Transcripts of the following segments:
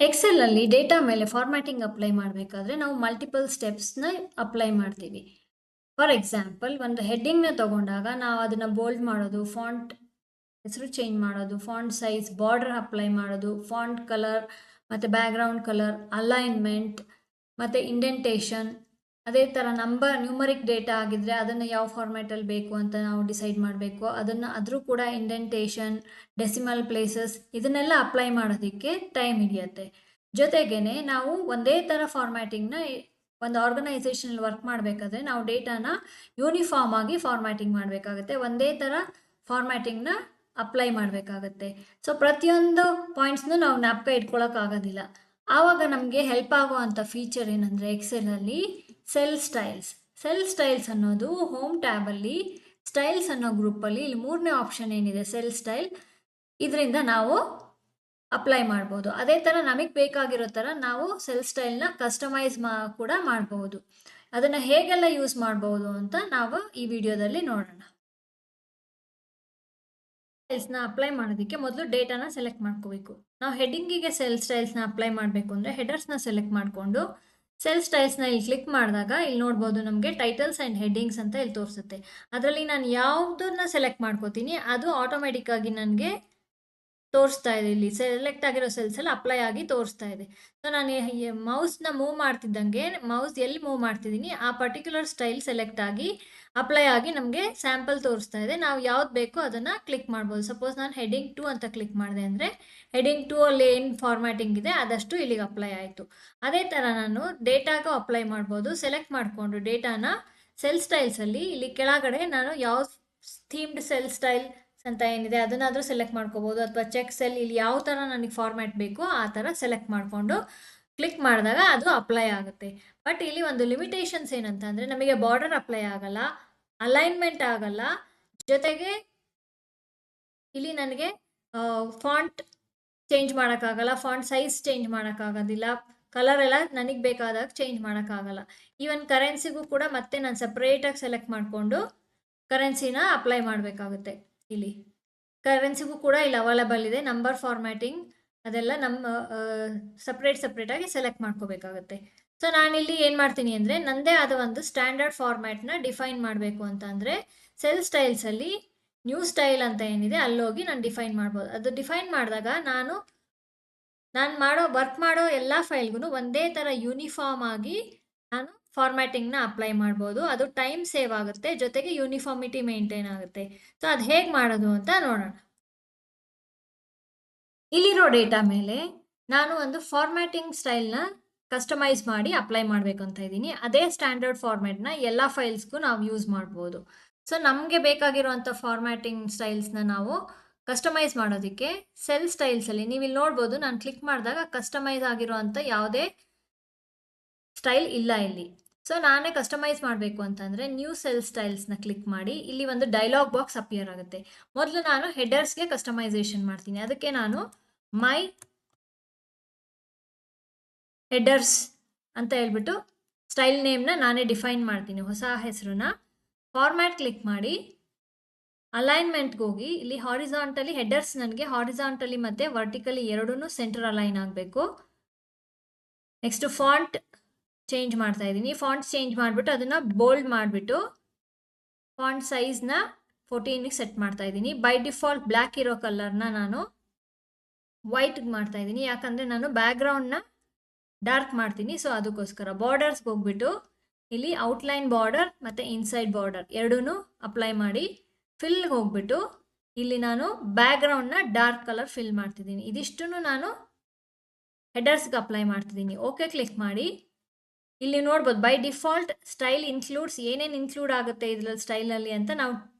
Excel ಅಲ್ಲಿ data ಮೇಲೆ formatting apply ಮಾಡಬೇಕಾದ್ರೆ ನಾವು ಮಲ್ಟಿಪಲ್ ಸ್ಟೆಪ್ಸ್ನ ಅಪ್ಲೈ ಮಾಡ್ತೀವಿ. ಫಾರ್ ಎಕ್ಸಾಂಪಲ್, ಒಂದು ಹೆಡ್ಡಿಂಗ್ನ ತಗೊಂಡಾಗ ನಾವು ಅದನ್ನ ಬೋಲ್ಡ್ ಮಾಡೋದು, ಫಾಂಟ್ ಹೆಸರು ಚೇಂಜ್ ಮಾಡೋದು, ಫಾಂಟ್ ಸೈಜ್, ಬಾರ್ಡರ್ ಅಪ್ಲೈ ಮಾಡೋದು, ಫಾಂಟ್ ಕಲರ್ ಮತ್ತು ಬ್ಯಾಕ್ಗ್ರೌಂಡ್ ಕಲರ್, ಅಲೈನ್ಮೆಂಟ್ ಮತ್ತು ಇಂಡೆಂಟೇಷನ್. ಅದೇ ಥರ ನ್ಯೂಮರಿಕ್ ಡೇಟಾ ಆಗಿದ್ರೆ ಅದನ್ನು ಯಾವ ಫಾರ್ಮ್ಯಾಟಲ್ಲಿ ಬೇಕು ಅಂತ ನಾವು ಡಿಸೈಡ್ ಮಾಡಬೇಕು. ಅದ್ರೂ ಕೂಡ ಇಂಡೆಂಟೇಷನ್, ಡೆಸಿಮಲ್ ಪ್ಲೇಸಸ್ ಇದನ್ನೆಲ್ಲ ಅಪ್ಲೈ ಮಾಡೋದಕ್ಕೆ ಟೈಮ್ ಹಿಡಿಯುತ್ತೆ. ಜೊತೆಗೇನೆ ನಾವು ಒಂದೇ ಥರ ಫಾರ್ಮ್ಯಾಟಿಂಗ್ನ ಒಂದು ಆರ್ಗನೈಸೇಷನಲ್ಲಿ ವರ್ಕ್ ಮಾಡಬೇಕಾದ್ರೆ ನಾವು ಡೇಟಾನ ಯೂನಿಫಾರ್ಮ್ ಆಗಿ ಫಾರ್ಮ್ಯಾಟಿಂಗ್ ಮಾಡಬೇಕಾಗುತ್ತೆ, ಒಂದೇ ಥರ ಫಾರ್ಮ್ಯಾಟಿಂಗ್ನ ಅಪ್ಲೈ ಮಾಡಬೇಕಾಗತ್ತೆ. ಸೊ ಪ್ರತಿಯೊಂದು ಪಾಯಿಂಟ್ಸ್ನು ನಾವು ಜ್ಞಾಪಕ ಇಟ್ಕೊಳ್ಳೋಕ್ಕಾಗೋದಿಲ್ಲ. ಆವಾಗ ನಮಗೆ ಹೆಲ್ಪ್ ಆಗುವಂಥ ಫೀಚರ್ ಏನಂದರೆ ಎಕ್ಸೆಲಲ್ಲಿ ಸೆಲ್ ಸ್ಟೈಲ್ಸ್ ಅನ್ನೋದು ಹೋಮ್ ಟ್ಯಾಬಲ್ಲಿ ಸ್ಟೈಲ್ಸ್ ಅನ್ನೋ ಗ್ರೂಪಲ್ಲಿ ಇಲ್ಲಿ 3ನೇ ಆಪ್ಷನ್ ಏನಿದೆ ಸೆಲ್ ಸ್ಟೈಲ್, ಇದರಿಂದ ನಾವು ಅಪ್ಲೈ ಮಾಡ್ಬೋದು. ಅದೇ ಥರ ನಮಗೆ ಬೇಕಾಗಿರೋ ಥರ ನಾವು ಸೆಲ್ ಸ್ಟೈಲ್ನ ಕಸ್ಟಮೈಸ್ ಕೂಡ ಮಾಡಬಹುದು. ಅದನ್ನು ಹೇಗೆಲ್ಲ ಯೂಸ್ ಮಾಡ್ಬೋದು ಅಂತ ನಾವು ಈ ವಿಡಿಯೋದಲ್ಲಿ ನೋಡೋಣ. ಸ್ಟೈಲ್ಸ್ನ ಅಪ್ಲೈ ಮಾಡೋದಕ್ಕೆ ಮೊದಲು ಡೇಟಾನ ಸೆಲೆಕ್ಟ್ ಮಾಡ್ಕೋಬೇಕು. ನಾವು ಹೆಡ್ಡಿಂಗಿಗೆ ಸೆಲ್ ಸ್ಟೈಲ್ಸ್ನ ಅಪ್ಲೈ ಮಾಡಬೇಕು ಅಂದರೆ ಹೆಡರ್ಸ್ನ ಸೆಲೆಕ್ಟ್ ಮಾಡಿಕೊಂಡು ಸೆಲ್ ಸ್ಟೈಲ್ಸ್ನ ಇಲ್ಲಿ ಕ್ಲಿಕ್ ಮಾಡಿದಾಗ ಇಲ್ಲಿ ನೋಡ್ಬೋದು ನಮಗೆ ಟೈಟಲ್ಸ್ ಆ್ಯಂಡ್ ಹೆಡ್ಡಿಂಗ್ಸ್ ಅಂತ ಇಲ್ಲಿ ತೋರಿಸುತ್ತೆ. ಅದರಲ್ಲಿ ನಾನು ಯಾವುದನ್ನ ಸೆಲೆಕ್ಟ್ ಮಾಡ್ಕೋತೀನಿ ಅದು ಆಟೋಮೆಟಿಕ್ ಆಗಿ ನನಗೆ ತೋರಿಸ್ತಾ ಇದೆ. ಇಲ್ಲಿ ಸೆಲೆಕ್ಟ್ ಆಗಿರೋ ಸೆಲ್ಸ್ ಎಲ್ಲ ಅಪ್ಲೈ ಆಗಿ ತೋರಿಸ್ತಾ ಇದೆ. ಸೊ ನಾನು ಮೌಸ್ನ ಮೂವ್ ಮಾಡ್ತಿದ್ದಂಗೆ ಮೌಸ್ ಎಲ್ಲಿ ಮೂವ್ ಮಾಡ್ತಿದ್ದೀನಿ ಆ ಪರ್ಟಿಕ್ಯುಲರ್ ಸ್ಟೈಲ್ ಸೆಲೆಕ್ಟ್ ಆಗಿ ಅಪ್ಲೈ ಆಗಿ ನಮಗೆ ಸ್ಯಾಂಪಲ್ ತೋರಿಸ್ತಾ ಇದೆ. ನಾವು ಯಾವ್ದು ಬೇಕೋ ಅದನ್ನು ಕ್ಲಿಕ್ ಮಾಡ್ಬೋದು. ಸಪೋಸ್ ನಾನು ಹೆಡ್ಡಿಂಗ್ 2 ಅಂತ ಕ್ಲಿಕ್ ಮಾಡಿದೆ ಅಂದರೆ ಹೆಡ್ಡಿಂಗ್ 2 ಅಲ್ಲಿ ಏನು ಫಾರ್ಮ್ಯಾಟಿಂಗ್ ಇದೆ ಅದಷ್ಟು ಇಲ್ಲಿಗೆ ಅಪ್ಲೈ ಆಯಿತು. ಅದೇ ಥರ ನಾನು ಡೇಟಾಗೂ ಅಪ್ಲೈ ಮಾಡ್ಬೋದು. ಸೆಲೆಕ್ಟ್ ಮಾಡಿಕೊಂಡು ಡೇಟಾನ ಸೆಲ್ ಸ್ಟೈಲ್ಸಲ್ಲಿ ಇಲ್ಲಿ ಕೆಳಗಡೆ ನಾನು ಯಾವ ಥೀಮ್ಡ್ ಸೆಲ್ ಸ್ಟೈಲ್ ಅಂತ ಏನಿದೆ ಅದನ್ನಾದರೂ ಸೆಲೆಕ್ಟ್ ಮಾಡ್ಕೋಬೋದು, ಅಥವಾ ಚೆಕ್ ಸೆಲ್ ಇಲ್ಲಿ ಯಾವ ಥರ ನನಗೆ ಫಾರ್ಮ್ಯಾಟ್ ಬೇಕೋ ಆ ಥರ ಸೆಲೆಕ್ಟ್ ಮಾಡಿಕೊಂಡು ಕ್ಲಿಕ್ ಮಾಡಿದಾಗ ಅದು ಅಪ್ಲೈ ಆಗುತ್ತೆ. ಬಟ್ ಇಲ್ಲಿ ಒಂದು ಲಿಮಿಟೇಷನ್ಸ್ ಏನಂತ ಅಂದರೆ ನಮಗೆ ಬಾರ್ಡರ್ ಅಪ್ಲೈ ಆಗಲ್ಲ, ಅಲೈನ್ಮೆಂಟ್ ಆಗಲ್ಲ, ಜೊತೆಗೆ ಇಲ್ಲಿ ನನಗೆ ಫಾಂಟ್ ಚೇಂಜ್ ಮಾಡೋಕ್ಕಾಗಲ್ಲ, ಫಾಂಟ್ ಸೈಜ್ ಚೇಂಜ್ ಮಾಡೋಕ್ಕಾಗೋದಿಲ್ಲ, ಕಲರ್ ಎಲ್ಲ ನನಗೆ ಬೇಕಾದಾಗ ಚೇಂಜ್ ಮಾಡೋಕ್ಕಾಗಲ್ಲ. ಈವನ್ ಕರೆನ್ಸಿಗೂ ಕೂಡ ಮತ್ತೆ ನಾನು ಸಪ್ರೇಟಾಗಿ ಸೆಲೆಕ್ಟ್ ಮಾಡಿಕೊಂಡು ಕರೆನ್ಸಿನ ಅಪ್ಲೈ ಮಾಡಬೇಕಾಗುತ್ತೆ. ಇಲ್ಲಿ ಕರೆನ್ಸಿಗೂ ಕೂಡ ಇಲ್ಲಿ ಅವೈಲಬಲ್ ಇದೆ. ನಂಬರ್ ಫಾರ್ಮ್ಯಾಟಿಂಗ್ ಅದೆಲ್ಲ ನಮ್ಮ ಸಪ್ರೇಟಾಗಿ ಸೆಲೆಕ್ಟ್ ಮಾಡ್ಕೋಬೇಕಾಗುತ್ತೆ. ಸೊ ನಾನಿಲ್ಲಿ ಏನು ಮಾಡ್ತೀನಿ ಅಂದರೆ ನನ್ನದೇ ಆದ ಒಂದು ಸ್ಟ್ಯಾಂಡರ್ಡ್ ಫಾರ್ಮ್ಯಾಟ್ನ ಡಿಫೈನ್ ಮಾಡಬೇಕು ಅಂತ ಅಂದರೆ ಸೆಲ್ ಸ್ಟೈಲ್ಸಲ್ಲಿ ನ್ಯೂ ಸ್ಟೈಲ್ ಅಂತ ಏನಿದೆ ಅಲ್ಲೋಗಿ ನಾನು ಡಿಫೈನ್ ಮಾಡ್ಬೋದು. ಅದು ಡಿಫೈನ್ ಮಾಡಿದಾಗ ನಾನು ವರ್ಕ್ ಮಾಡೋ ಎಲ್ಲ ಫೈಲ್ಗೂ ಒಂದೇ ಥರ ಯೂನಿಫಾರ್ಮ್ ಆಗಿ ನಾನು ಫಾರ್ಮ್ಯಾಟಿಂಗ್ನ ಅಪ್ಲೈ ಮಾಡ್ಬೋದು. ಅದು ಟೈಮ್ ಸೇವ್ ಆಗುತ್ತೆ, ಜೊತೆಗೆ ಯೂನಿಫಾರ್ಮಿಟಿ ಮೇಂಟೈನ್ ಆಗುತ್ತೆ. ಸೊ ಅದು ಹೇಗೆ ಮಾಡೋದು ಅಂತ ನೋಡೋಣ. ಇಲ್ಲಿರೋ ಡೇಟಾ ಮೇಲೆ ನಾನು ಒಂದು ಫಾರ್ಮ್ಯಾಟಿಂಗ್ ಸ್ಟೈಲ್ನ ಕಸ್ಟಮೈಸ್ ಮಾಡಿ ಅಪ್ಲೈ ಮಾಡಬೇಕಂತ ಇದ್ದೀನಿ. ಅದೇ ಸ್ಟ್ಯಾಂಡರ್ಡ್ ಫಾರ್ಮ್ಯಾಟ್ನ ಎಲ್ಲ ಫೈಲ್ಸ್ಗೂ ನಾವು ಯೂಸ್ ಮಾಡ್ಬೋದು. ಸೊ ನಮಗೆ ಬೇಕಾಗಿರುವಂಥ ಫಾರ್ಮ್ಯಾಟಿಂಗ್ ಸ್ಟೈಲ್ಸ್ನ ನಾವು ಕಸ್ಟಮೈಸ್ ಮಾಡೋದಕ್ಕೆ ಸೆಲ್ ಸ್ಟೈಲ್ಸಲ್ಲಿ ನೀವು ಇಲ್ಲಿ ನೋಡ್ಬೋದು, ನಾನು ಕ್ಲಿಕ್ ಮಾಡಿದಾಗ ಕಸ್ಟಮೈಸ್ ಆಗಿರುವಂಥ ಯಾವುದೇ ಸ್ಟೈಲ್ ಇಲ್ಲ ಇಲ್ಲಿ. ಸೊ ನಾನೇ ಕಸ್ಟಮೈಸ್ ಮಾಡಬೇಕು ಅಂತಂದರೆ ನ್ಯೂ ಸೆಲ್ ಸ್ಟೈಲ್ಸ್ನ ಕ್ಲಿಕ್ ಮಾಡಿ ಇಲ್ಲಿ ಒಂದು ಡೈಲಾಗ್ ಬಾಕ್ಸ್ ಅಪಿಯರ್ ಆಗುತ್ತೆ. ಮೊದಲು ನಾನು ಹೆಡರ್ಸ್ಗೆ ಕಸ್ಟಮೈಸೇಷನ್ ಮಾಡ್ತೀನಿ. ಅದಕ್ಕೆ ನಾನು ಮೈ ಹೆಡರ್ಸ್ ಅಂತ ಹೇಳ್ಬಿಟ್ಟು ಸ್ಟೈಲ್ ನೇಮ್ನ ನಾನೇ ಡಿಫೈನ್ ಮಾಡ್ತೀನಿ, ಹೊಸ ಹೆಸರನ್ನ. ಫಾರ್ಮ್ಯಾಟ್ ಕ್ಲಿಕ್ ಮಾಡಿ ಅಲೈನ್ಮೆಂಟ್ಗೆ ಹೋಗಿ ಇಲ್ಲಿ ಹಾರಿಜಾಂಟಲಿ ಹೆಡರ್ಸ್ ನನಗೆ ಹಾರಿಜಾಂಟಲಿ ಮತ್ತು ವರ್ಟಿಕಲಿ ಎರಡೂ ಸೆಂಟರ್ ಅಲೈನ್ ಆಗಬೇಕು. ನೆಕ್ಸ್ಟ್ ಫಾಂಟ್ ಚೇಂಜ್ ಮಾಡ್ತಾ ಇದ್ದೀನಿ. ಫಾಂಟ್ ಚೇಂಜ್ ಮಾಡಿಬಿಟ್ಟು ಅದನ್ನು ಬೋಲ್ಡ್ ಮಾಡಿಬಿಟ್ಟು ಫಾಂಟ್ ಸೈಜ್ನ 14ಗೆ ಸೆಟ್ ಮಾಡ್ತಾ ಇದ್ದೀನಿ. ಬೈ ಡಿಫಾಲ್ಟ್ ಬ್ಲ್ಯಾಕ್ ಇರೋ ಕಲರ್ನ ನಾನು ವೈಟ್ಗೆ ಮಾಡ್ತಾ ಇದ್ದೀನಿ, ಯಾಕಂದರೆ ನಾನು ಬ್ಯಾಕ್ಗ್ರೌಂಡ್ನ ಡಾರ್ಕ್ ಮಾಡ್ತೀನಿ. ಸೊ ಅದಕ್ಕೋಸ್ಕರ ಬಾರ್ಡರ್ಸ್ಗೆ ಹೋಗ್ಬಿಟ್ಟು ಇಲ್ಲಿ ಔಟ್ಲೈನ್ ಬಾರ್ಡರ್ ಮತ್ತು ಇನ್ಸೈಡ್ ಬಾರ್ಡರ್ ಎರಡೂ ಅಪ್ಲೈ ಮಾಡಿ ಫಿಲ್ಗೆ ಹೋಗ್ಬಿಟ್ಟು ಇಲ್ಲಿ ನಾನು ಬ್ಯಾಕ್ಗ್ರೌಂಡ್ನ ಡಾರ್ಕ್ ಕಲರ್ ಫಿಲ್ ಮಾಡ್ತಿದ್ದೀನಿ. ಇದಿಷ್ಟು ನಾನು ಹೆಡರ್ಸ್ಗೆ ಅಪ್ಲೈ ಮಾಡ್ತಿದ್ದೀನಿ. ಓಕೆ ಕ್ಲಿಕ್ ಮಾಡಿ ಇಲ್ಲಿ ನೋಡ್ಬೋದು ಬೈ ಡಿಫಾಲ್ಟ್ ಸ್ಟೈಲ್ ಇನ್ಕ್ಲೂಡ್ಸ್ ಏನೇನು ಇನ್ಕ್ಲೂಡ್ ಆಗುತ್ತೆ ಇದರಲ್ಲಿ ಸ್ಟೈಲಲ್ಲಿ ಅಂತ ನಾವು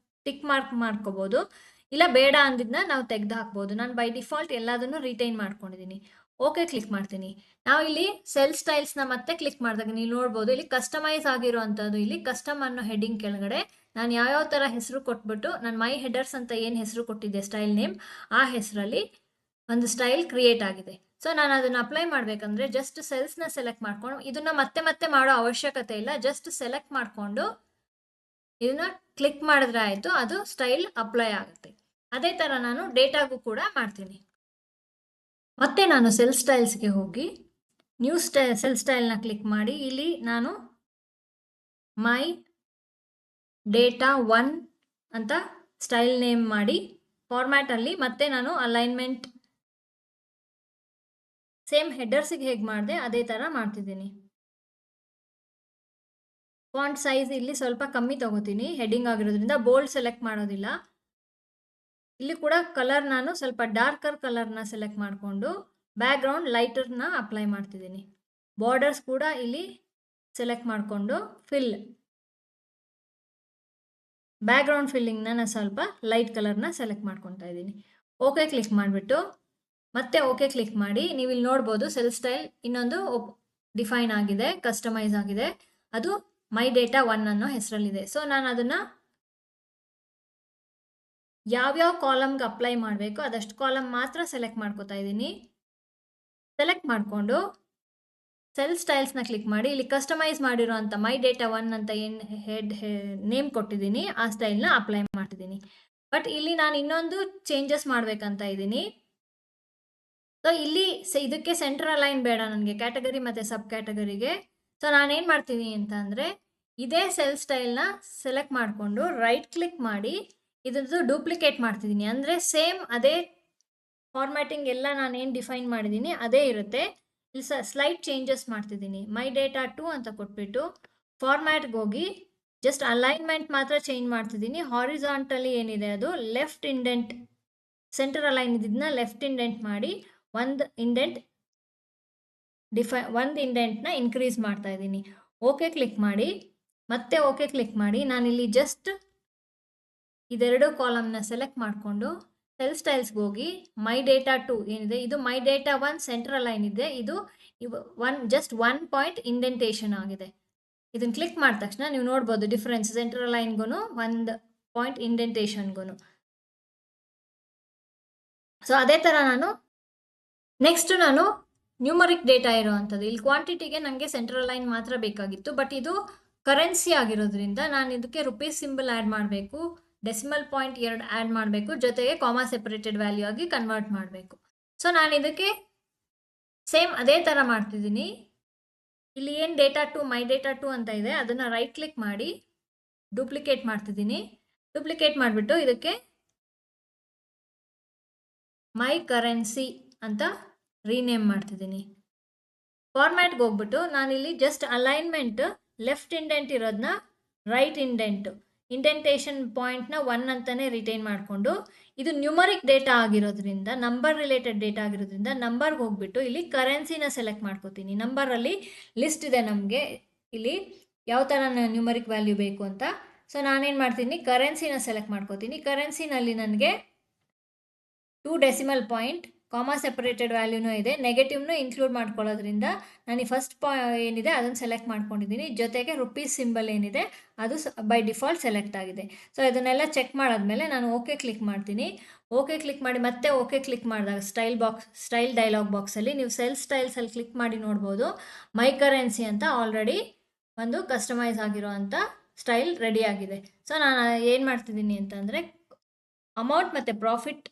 ಟಿಕ್ ಮಾಡ್ಕೋಬೋದು. ಇಲ್ಲ ಬೇಡ ಅಂದಿದ್ದನ್ನ ನಾವು ತೆಗೆದು ಹಾಕ್ಬೋದು. ನಾನು ಬೈ ಡಿಫಾಲ್ಟ್ ಎಲ್ಲದನ್ನು ರಿಟೈನ್ ಮಾಡ್ಕೊಂಡಿದ್ದೀನಿ. ಓಕೆ ಕ್ಲಿಕ್ ಮಾಡ್ತೀನಿ. ನಾವು ಇಲ್ಲಿ ಸೆಲ್ ಸ್ಟೈಲ್ಸ್ನ ಮತ್ತೆ ಕ್ಲಿಕ್ ಮಾಡಿದಾಗ ನೀವು ನೋಡ್ಬೋದು ಇಲ್ಲಿ ಕಸ್ಟಮೈಸ್ ಆಗಿರುವಂಥದ್ದು. ಇಲ್ಲಿ ಕಸ್ಟಮ್ ಅನ್ನೋ ಹೆಡ್ಡಿಂಗ್ ಕೆಳಗಡೆ ನಾನು ಯಾವ್ಯಾವ ಥರ ಹೆಸರು ಕೊಟ್ಬಿಟ್ಟು ನಾನು ಮೈ ಹೆಡರ್ಸ್ ಅಂತ ಏನು ಹೆಸರು ಕೊಟ್ಟಿದ್ದೆ ಸ್ಟೈಲ್ ನೇಮ್, ಆ ಹೆಸರಲ್ಲಿ ಒಂದು ಸ್ಟೈಲ್ ಕ್ರಿಯೇಟ್ ಆಗಿದೆ. ಸೊ ನಾನು ಅದನ್ನು ಅಪ್ಲೈ ಮಾಡಬೇಕಂದ್ರೆ ಜಸ್ಟ್ ಸೆಲ್ಸ್ನ ಸೆಲೆಕ್ಟ್ ಮಾಡ್ಕೊಂಡು ಇದನ್ನು ಮತ್ತೆ ಮಾಡೋ ಅವಶ್ಯಕತೆ ಇಲ್ಲ. ಜಸ್ಟ್ ಸೆಲೆಕ್ಟ್ ಮಾಡಿಕೊಂಡು ಇದನ್ನ ಕ್ಲಿಕ್ ಮಾಡಿದ್ರೆ ಆಯಿತು, ಅದು ಸ್ಟೈಲ್ ಅಪ್ಲೈ ಆಗುತ್ತೆ. ಅದೇ ಥರ ನಾನು ಡೇಟಾಗೂ ಕೂಡ ಮಾಡ್ತೀನಿ. ಮತ್ತೆ ನಾನು ಸೆಲ್ ಸ್ಟೈಲ್ಸ್ಗೆ ಹೋಗಿ ನ್ಯೂ ಸೆಲ್ ಸ್ಟೈಲ್ನ ಕ್ಲಿಕ್ ಮಾಡಿ ಇಲ್ಲಿ ನಾನು ಮೈ ಡೇಟಾ 1 ಅಂತ ಸ್ಟೈಲ್ ನೇಮ್ ಮಾಡಿ ಫಾರ್ಮ್ಯಾಟಲ್ಲಿ ಮತ್ತೆ ನಾನು ಅಲೈನ್ಮೆಂಟ್ ಸೇಮ್ ಹೆಡರ್ಸಿಗೆ ಹೇಗೆ ಮಾಡಿದೆ ಅದೇ ಥರ ಮಾಡ್ತಿದ್ದೀನಿ. ಫಾಂಟ್ ಸೈಜ್ ಇಲ್ಲಿ ಸ್ವಲ್ಪ ಕಮ್ಮಿ ತಗೋತೀನಿ, ಹೆಡ್ಡಿಂಗ್ ಆಗಿರೋದ್ರಿಂದ ಬೋಲ್ಡ್ ಸೆಲೆಕ್ಟ್ ಮಾಡೋದಿಲ್ಲ. ಇಲ್ಲಿ ಕೂಡ ಕಲರ್ ನಾನು ಸ್ವಲ್ಪ ಡಾರ್ಕರ್ ಕಲರ್ನ ಸೆಲೆಕ್ಟ್ ಮಾಡಿಕೊಂಡು ಬ್ಯಾಕ್ಗ್ರೌಂಡ್ ಲೈಟರ್ನ ಅಪ್ಲೈ ಮಾಡ್ತಿದ್ದೀನಿ. ಬಾರ್ಡರ್ಸ್ ಕೂಡ ಇಲ್ಲಿ ಸೆಲೆಕ್ಟ್ ಮಾಡಿಕೊಂಡು ಬ್ಯಾಕ್ಗ್ರೌಂಡ್ ಫಿಲ್ಲಿಂಗ್ನ ನಾನು ಸ್ವಲ್ಪ ಲೈಟ್ ಕಲರ್ನ ಸೆಲೆಕ್ಟ್ ಮಾಡ್ಕೊತಾ ಇದ್ದೀನಿ. ಓಕೆ ಕ್ಲಿಕ್ ಮಾಡಿಬಿಟ್ಟು ಮತ್ತೆ ಓಕೆ ಕ್ಲಿಕ್ ಮಾಡಿ ನೀವು ಇಲ್ಲಿ ನೋಡ್ಬೋದು ಸೆಲ್ ಸ್ಟೈಲ್ ಇನ್ನೊಂದು ಡಿಫೈನ್ ಆಗಿದೆ, ಕಸ್ಟಮೈಸ್ ಆಗಿದೆ. ಅದು ಮೈ ಡೇಟಾ 1 ಅನ್ನೋ ಹೆಸರಲ್ಲಿದೆ. ಸೊ ನಾನು ಅದನ್ನು ಯಾವ್ಯಾವ ಕಾಲಮ್ಗೆ ಅಪ್ಲೈ ಮಾಡಬೇಕು ಅದಷ್ಟು ಕಾಲಮ್ ಮಾತ್ರ ಸೆಲೆಕ್ಟ್ ಮಾಡ್ಕೋತಾ ಇದ್ದೀನಿ. ಸೆಲೆಕ್ಟ್ ಮಾಡಿಕೊಂಡು ಸೆಲ್ ಸ್ಟೈಲ್ಸ್ನ ಕ್ಲಿಕ್ ಮಾಡಿ ಇಲ್ಲಿ ಕಸ್ಟಮೈಸ್ ಮಾಡಿರೋಂಥ ಮೈ ಡೇಟಾ 1 ಅಂತ ಏನು ನೇಮ್ ಕೊಟ್ಟಿದ್ದೀನಿ ಆ ಸ್ಟೈಲ್ನ ಅಪ್ಲೈ ಮಾಡ್ತಿದ್ದೀನಿ. ಬಟ್ ಇಲ್ಲಿ ನಾನು ಇನ್ನೊಂದು ಚೇಂಜಸ್ ಮಾಡಬೇಕಂತ ಇದ್ದೀನಿ. ಸೊ ಇಲ್ಲಿ ಇದಕ್ಕೆ ಸೆಂಟರ್ ಅಲೈನ್ ಬೇಡ ನನಗೆ, ಕ್ಯಾಟಗರಿ ಮತ್ತು ಸಬ್ ಕ್ಯಾಟಗರಿಗೆ. ಸೊ ನಾನೇನು ಮಾಡ್ತೀನಿ ಅಂತ ಅಂದರೆ ಇದೇ ಸೆಲ್ ಸ್ಟೈಲ್ನ ಸೆಲೆಕ್ಟ್ ಮಾಡಿಕೊಂಡು ರೈಟ್ ಕ್ಲಿಕ್ ಮಾಡಿ ಇದ್ರದ್ದು ಡೂಪ್ಲಿಕೇಟ್ ಮಾಡ್ತಿದ್ದೀನಿ. ಅಂದರೆ ಸೇಮ್ ಅದೇ ಫಾರ್ಮ್ಯಾಟಿಂಗ್ ಎಲ್ಲ ನಾನೇನು ಡಿಫೈನ್ ಮಾಡಿದ್ದೀನಿ ಅದೇ ಇರುತ್ತೆ. ಇಲ್ಲಿ ಸ್ಲೈಟ್ ಚೇಂಜಸ್ ಮಾಡ್ತಿದ್ದೀನಿ. ಮೈ ಡೇಟಾ 2 ಅಂತ ಕೊಟ್ಬಿಟ್ಟು ಫಾರ್ಮ್ಯಾಟ್ಗೆ ಹೋಗಿ ಜಸ್ಟ್ ಅಲೈನ್ಮೆಂಟ್ ಮಾತ್ರ ಚೇಂಜ್ ಮಾಡ್ತಿದ್ದೀನಿ. ಹಾರಿಜಾಂಟಲಿ ಏನಿದೆ ಅದು ಲೆಫ್ಟ್ ಇಂಡೆಂಟ್, ಸೆಂಟರ್ ಅಲೈನ್ ಇದನ್ನ ಲೆಫ್ಟ್ ಇಂಡೆಂಟ್ ಮಾಡಿ ಒಂದು ಇಂಡೆಂಟ್ನ ಇನ್ಕ್ರೀಸ್ ಮಾಡ್ತಾ ಇದ್ದೀನಿ. ಓಕೆ ಕ್ಲಿಕ್ ಮಾಡಿ ಮತ್ತೆ ಓಕೆ ಕ್ಲಿಕ್ ಮಾಡಿ ನಾನಿಲ್ಲಿ ಜಸ್ಟ್ ಇದೆರಡು ಕಾಲಮ್ನ ಸೆಲೆಕ್ಟ್ ಮಾಡಿಕೊಂಡು ಸೆಲ್ ಸ್ಟೈಲ್ಸ್ಗೆ ಹೋಗಿ ಮೈ ಡೇಟಾ 2 ಏನಿದೆ ಇದು ಮೈ ಡೇಟಾ 1 ಸೆಂಟರ್ ಅಲೈನ್ ಇದೆ, ಇದು ಜಸ್ಟ್ 1 ಪಾಯಿಂಟ್ ಇಂಡೆಂಟೇಷನ್ ಆಗಿದೆ. ಇದನ್ನು ಕ್ಲಿಕ್ ಮಾಡಿದ ತಕ್ಷಣ ನೀವು ನೋಡ್ಬೋದು ಡಿಫ್ರೆನ್ಸ್ ಸೆಂಟರ್ ಅಲೈನ್ಗೂ 1 ಪಾಯಿಂಟ್ ಇಂಡೆಂಟೇಷನ್ಗೂ. ಸೊ ಅದೇ ಥರ ನೆಕ್ಸ್ಟ್ ನಾನು ನ್ಯೂಮರಿಕ್ ಡೇಟಾ ಇರೋವಂಥದ್ದು, ಇಲ್ಲಿ ಕ್ವಾಂಟಿಟಿಗೆ ನನಗೆ ಸೆಂಟ್ರಲ್ ಲೈನ್ ಮಾತ್ರ ಬೇಕಾಗಿತ್ತು. ಬಟ್ ಇದು ಕರೆನ್ಸಿ ಆಗಿರೋದ್ರಿಂದ ನಾನು ಇದಕ್ಕೆ ರುಪೀಸ್ ಸಿಂಬಲ್ ಆ್ಯಡ್ ಮಾಡಬೇಕು, ಡೆಸಿಮಲ್ ಪಾಯಿಂಟ್ 2 ಆ್ಯಡ್ ಮಾಡಬೇಕು, ಜೊತೆಗೆ ಕಾಮಾ ಸೆಪರೇಟೆಡ್ ವ್ಯಾಲ್ಯೂ ಆಗಿ ಕನ್ವರ್ಟ್ ಮಾಡಬೇಕು. ಸೊ ನಾನು ಇದಕ್ಕೆ ಸೇಮ್ ಅದೇ ಥರ ಮಾಡ್ತಿದ್ದೀನಿ. ಇಲ್ಲಿ ಏನು ಡೇಟಾ 2 ಮೈ ಡೇಟಾ 2 ಅಂತ ಇದೆ ಅದನ್ನು ರೈಟ್ ಕ್ಲಿಕ್ ಮಾಡಿ ಡೂಪ್ಲಿಕೇಟ್ ಮಾಡ್ತಿದ್ದೀನಿ. ಡೂಪ್ಲಿಕೇಟ್ ಮಾಡಿಬಿಟ್ಟು ಇದಕ್ಕೆ ಮೈ ಕರೆನ್ಸಿ ಅಂತ ರೀನೇಮ್ ಮಾಡ್ತಿದ್ದೀನಿ. ಫಾರ್ಮ್ಯಾಟ್ಗೆ ಹೋಗ್ಬಿಟ್ಟು ನಾನಿಲ್ಲಿ ಜಸ್ಟ್ ಅಲೈನ್ಮೆಂಟ್ ಲೆಫ್ಟ್ ಇಂಡೆಂಟ್ ಇರೋದನ್ನ ರೈಟ್ ಇಂಡೆಂಟೇಷನ್ ಪಾಯಿಂಟ್ನ 1 ಅಂತಲೇ ರಿಟೈನ್ ಮಾಡಿಕೊಂಡು, ಇದು ನ್ಯೂಮರಿಕ್ ಡೇಟಾ ಆಗಿರೋದ್ರಿಂದ ನಂಬರ್ ರಿಲೇಟೆಡ್ ಡೇಟಾ ಆಗಿರೋದ್ರಿಂದ ನಂಬರ್ಗೆ ಹೋಗ್ಬಿಟ್ಟು ಇಲ್ಲಿ ಕರೆನ್ಸಿನ ಸೆಲೆಕ್ಟ್ ಮಾಡ್ಕೋತೀನಿ. ನಂಬರಲ್ಲಿ ಲಿಸ್ಟ್ ಇದೆ ನಮಗೆ ಇಲ್ಲಿ ಯಾವ ಥರ ನ್ಯೂಮರಿಕ್ ವ್ಯಾಲ್ಯೂ ಬೇಕು ಅಂತ. ಸೊ ನಾನೇನು ಮಾಡ್ತೀನಿ ಕರೆನ್ಸಿನ ಸೆಲೆಕ್ಟ್ ಮಾಡ್ಕೋತೀನಿ. ಕರೆನ್ಸಿನಲ್ಲಿ ನನಗೆ 2 ಡೆಸಿಮಲ್ ಪಾಯಿಂಟ್ ಕಾಮಾ ಸೆಪರೇಟೆಡ್ ವ್ಯಾಲ್ಯೂನೂ ಇದೆ, ನೆಗೆಟಿವ್ನು ಇನ್ಕ್ಲೂಡ್ ಮಾಡ್ಕೊಳ್ಳೋದ್ರಿಂದ ನಾನು ಫಸ್ಟ್ ಏನಿದೆ ಅದನ್ನು ಸೆಲೆಕ್ಟ್ ಮಾಡ್ಕೊಂಡಿದ್ದೀನಿ. ಜೊತೆಗೆ ರುಪೀಸ್ ಸಿಂಬಲ್ ಏನಿದೆ ಅದು ಬೈ ಡಿಫಾಲ್ಟ್ ಸೆಲೆಕ್ಟ್ ಆಗಿದೆ. ಸೊ ಇದನ್ನೆಲ್ಲ ಚೆಕ್ ಮಾಡಾದ್ಮೇಲೆ ನಾನು ಓಕೆ ಕ್ಲಿಕ್ ಮಾಡ್ತೀನಿ. ಓಕೆ ಕ್ಲಿಕ್ ಮಾಡಿ ಮತ್ತೆ ಓಕೆ ಕ್ಲಿಕ್ ಮಾಡಿದಾಗ ಸ್ಟೈಲ್ ಡೈಲಾಗ್ ಬಾಕ್ಸಲ್ಲಿ ನೀವು ಸೆಲ್ ಸ್ಟೈಲ್ಸಲ್ಲಿ ಕ್ಲಿಕ್ ಮಾಡಿ ನೋಡ್ಬೋದು ಮೈ ಕರೆನ್ಸಿ ಅಂತ ಆಲ್ರೆಡಿ ಒಂದು ಕಸ್ಟಮೈಸ್ ಆಗಿರೋ ಅಂಥ ಸ್ಟೈಲ್ ರೆಡಿ ಆಗಿದೆ. ಸೊ ನಾನು ಏನು ಮಾಡ್ತಿದ್ದೀನಿ ಅಂತಂದರೆ ಅಮೌಂಟ್ ಮತ್ತು ಪ್ರಾಫಿಟ್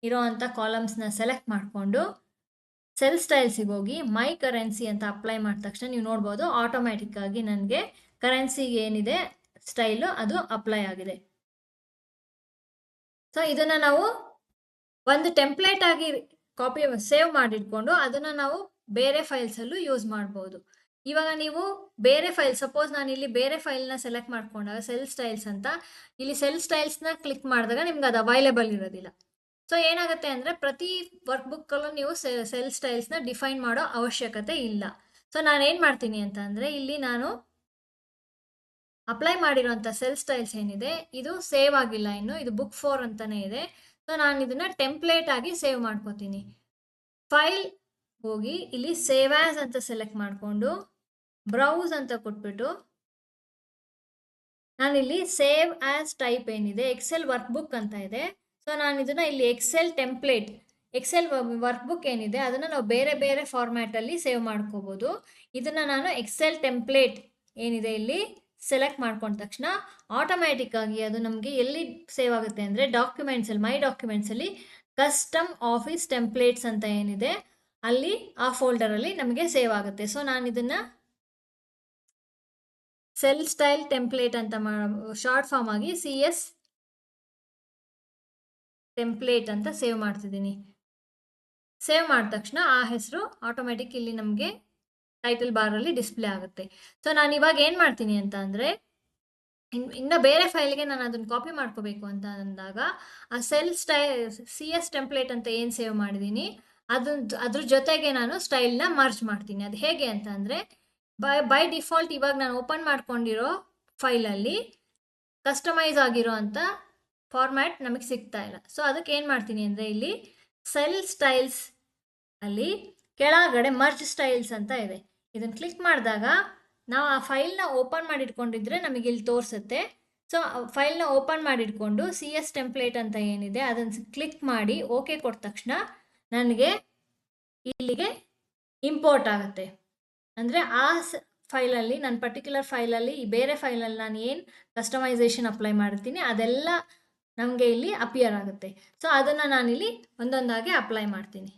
ಇರೋ ಅಂಥ ಕಾಲಮ್ಸ್ನ ಸೆಲೆಕ್ಟ್ ಮಾಡಿಕೊಂಡು ಸೆಲ್ ಸ್ಟೈಲ್ಸಿಗೆ ಹೋಗಿ ಮೈ ಕರೆನ್ಸಿ ಅಂತ ಅಪ್ಲೈ ಮಾಡಿದ ತಕ್ಷಣ ನೀವು ನೋಡ್ಬೋದು ಆಟೋಮ್ಯಾಟಿಕ್ಕಾಗಿ ನನಗೆ ಕರೆನ್ಸಿಗೆ ಏನಿದೆ ಸ್ಟೈಲು ಅದು ಅಪ್ಲೈ ಆಗಿದೆ. ಸೊ ಇದನ್ನು ನಾವು ಒಂದು ಟೆಂಪ್ಲೇಟ್ ಆಗಿ ಸೇವ್ ಮಾಡಿಟ್ಕೊಂಡು ಅದನ್ನು ನಾವು ಬೇರೆ ಫೈಲ್ಸಲ್ಲೂ ಯೂಸ್ ಮಾಡ್ಬೋದು. ಇವಾಗ ನೀವು ಬೇರೆ ಫೈಲ್, ಸಪೋಸ್ ನಾನು ಇಲ್ಲಿ ಬೇರೆ ಫೈಲ್ನ ಸೆಲೆಕ್ಟ್ ಮಾಡ್ಕೊಂಡಾಗ ಸೆಲ್ ಸ್ಟೈಲ್ಸ್ ಅಂತ ಇಲ್ಲಿ ಸೆಲ್ ಸ್ಟೈಲ್ಸ್ನ ಕ್ಲಿಕ್ ಮಾಡಿದಾಗ ನಿಮ್ಗೆ ಅದು ಅವೈಲೇಬಲ್ ಇರೋದಿಲ್ಲ. ಸೊ ಏನಾಗುತ್ತೆ ಅಂದರೆ ಪ್ರತಿ ವರ್ಕ್ ಬುಕ್ಕಲ್ಲೂ ನೀವು ಸೆಲ್ ಸ್ಟೈಲ್ಸ್ನ ಡಿಫೈನ್ ಮಾಡೋ ಅವಶ್ಯಕತೆ ಇಲ್ಲ. ಸೊ ನಾನೇನು ಮಾಡ್ತೀನಿ ಅಂತ ಅಂದರೆ ಇಲ್ಲಿ ನಾನು ಅಪ್ಲೈ ಮಾಡಿರೋಂಥ ಸೆಲ್ ಸ್ಟೈಲ್ಸ್ ಏನಿದೆ ಇದು ಸೇವ್ ಆಗಿಲ್ಲ ಇನ್ನು, ಇದು ಬುಕ್ 4 ಅಂತಲೇ ಇದೆ. ಸೊ ನಾನು ಇದನ್ನು ಟೆಂಪ್ಲೇಟ್ ಆಗಿ ಸೇವ್ ಮಾಡ್ಕೋತೀನಿ. ಫೈಲ್ ಹೋಗಿ ಇಲ್ಲಿ ಸೇವ್ ಆ್ಯಸ್ ಅಂತ ಸೆಲೆಕ್ಟ್ ಮಾಡಿಕೊಂಡು ಬ್ರೌಸ್ ಅಂತ ಕೊಟ್ಬಿಟ್ಟು ನಾನಿಲ್ಲಿ ಸೇವ್ ಆ್ಯಸ್ ಟೈಪ್ ಏನಿದೆ ಎಕ್ಸೆಲ್ ವರ್ಕ್ ಬುಕ್ ಅಂತ ಇದೆ. ಸೊ ನಾನು ಇದನ್ನು ಇಲ್ಲಿ Excel template, Excel workbook ಏನಿದೆ ಅದನ್ನು ನಾವು ಬೇರೆ ಬೇರೆ ಫಾರ್ಮ್ಯಾಟಲ್ಲಿ ಸೇವ್ ಮಾಡ್ಕೋಬೋದು. ಇದನ್ನು ನಾನು ಎಕ್ಸೆಲ್ ಟೆಂಪ್ಲೇಟ್ ಏನಿದೆ ಇಲ್ಲಿ ಸೆಲೆಕ್ಟ್ ಮಾಡ್ಕೊಂಡ ತಕ್ಷಣ ಆಟೋಮ್ಯಾಟಿಕ್ಕಾಗಿ ಅದು ನಮಗೆ ಎಲ್ಲಿ ಸೇವ್ ಆಗುತ್ತೆ ಅಂದರೆ ಡಾಕ್ಯುಮೆಂಟ್ಸಲ್ಲಿ, ಮೈ ಡಾಕ್ಯುಮೆಂಟ್ಸಲ್ಲಿ ಕಸ್ಟಮ್ ಆಫೀಸ್ ಟೆಂಪ್ಲೇಟ್ಸ್ ಅಂತ ಏನಿದೆ ಅಲ್ಲಿ ಆ ಫೋಲ್ಡರಲ್ಲಿ ನಮಗೆ ಸೇವ್ ಆಗುತ್ತೆ. ಸೊ ನಾನು ಇದನ್ನು ಸೆಲ್ ಸ್ಟೈಲ್ ಟೆಂಪ್ಲೇಟ್ ಅಂತ ಶಾರ್ಟ್ ಫಾರ್ಮ್ ಆಗಿ CS ಟೆಂಪ್ಲೇಟ್ ಅಂತ ಸೇವ್ ಮಾಡ್ತಿದ್ದೀನಿ. ಸೇವ್ ಮಾಡಿದ ತಕ್ಷಣ ಆ ಹೆಸರು ಆಟೋಮೆಟಿಕ್ ಇಲ್ಲಿ ನಮಗೆ ಟೈಟಲ್ ಬಾರಲ್ಲಿ ಡಿಸ್ಪ್ಲೇ ಆಗುತ್ತೆ. ಸೊ ನಾನು ಇವಾಗ ಏನು ಮಾಡ್ತೀನಿ ಅಂತ ಅಂದರೆ, ಇನ್ನು ಬೇರೆ ಫೈಲ್ಗೆ ನಾನು ಅದನ್ನು ಕಾಪಿ ಮಾಡ್ಕೋಬೇಕು ಅಂತ ಅಂದಾಗ ಆ CS ಟೆಂಪ್ಲೇಟ್ ಅಂತ ಏನು ಸೇವ್ ಮಾಡಿದ್ದೀನಿ ಅದ್ರ ಜೊತೆಗೆ ನಾನು ಸ್ಟೈಲ್ನ ಮರ್ಜ್ ಮಾಡ್ತೀನಿ. ಅದು ಹೇಗೆ ಅಂತ ಅಂದರೆ, ಬೈ ಡಿಫಾಲ್ಟ್ ಇವಾಗ ನಾನು ಓಪನ್ ಮಾಡ್ಕೊಂಡಿರೋ ಫೈಲಲ್ಲಿ ಕಸ್ಟಮೈಸ್ ಆಗಿರೋ ಅಂಥ ಫಾರ್ಮ್ಯಾಟ್ ನಮಗೆ ಸಿಗ್ತಾ ಇಲ್ಲ. ಸೊ ಅದಕ್ಕೆ ಏನು ಮಾಡ್ತೀನಿ ಅಂದರೆ, ಇಲ್ಲಿ ಸೆಲ್ ಸ್ಟೈಲ್ಸ್ ಅಲ್ಲಿ ಕೆಳಗಡೆ ಮರ್ಜ್ ಸ್ಟೈಲ್ಸ್ ಅಂತ ಇದೆ. ಇದನ್ನು ಕ್ಲಿಕ್ ಮಾಡಿದಾಗ ನಾವು ಆ ಫೈಲ್ನ ಓಪನ್ ಮಾಡಿಟ್ಕೊಂಡಿದ್ರೆ ನಮಗೆ ಇಲ್ಲಿ ತೋರಿಸುತ್ತೆ. ಸೊ ಫೈಲ್ನ ಓಪನ್ ಮಾಡಿಟ್ಕೊಂಡು CS ಟೆಂಪ್ಲೇಟ್ ಅಂತ ಏನಿದೆ ಅದನ್ನು ಕ್ಲಿಕ್ ಮಾಡಿ ಓಕೆ ಕೊಟ್ಟ ತಕ್ಷಣ ನನಗೆ ಇಲ್ಲಿಗೆ ಇಂಪೋರ್ಟ್ ಆಗುತ್ತೆ. ಅಂದರೆ ಆ ಫೈಲಲ್ಲಿ, ನನ್ನ ಪರ್ಟಿಕ್ಯುಲರ್ ಫೈಲಲ್ಲಿ ಈ ಬೇರೆ ಫೈಲಲ್ಲಿ ನಾನು ಏನು ಕಸ್ಟಮೈಸೇಷನ್ ಅಪ್ಲೈ ಮಾಡ್ತೀನಿ ಅದೆಲ್ಲ ನಮಗೆ ಇಲ್ಲಿ ಅಪಿಯರ್ ಆಗುತ್ತೆ. ಸೊ ಅದನ್ನು ನಾನಿಲ್ಲಿ ಒಂದೊಂದಾಗಿ ಅಪ್ಲೈ ಮಾಡ್ತೀನಿ.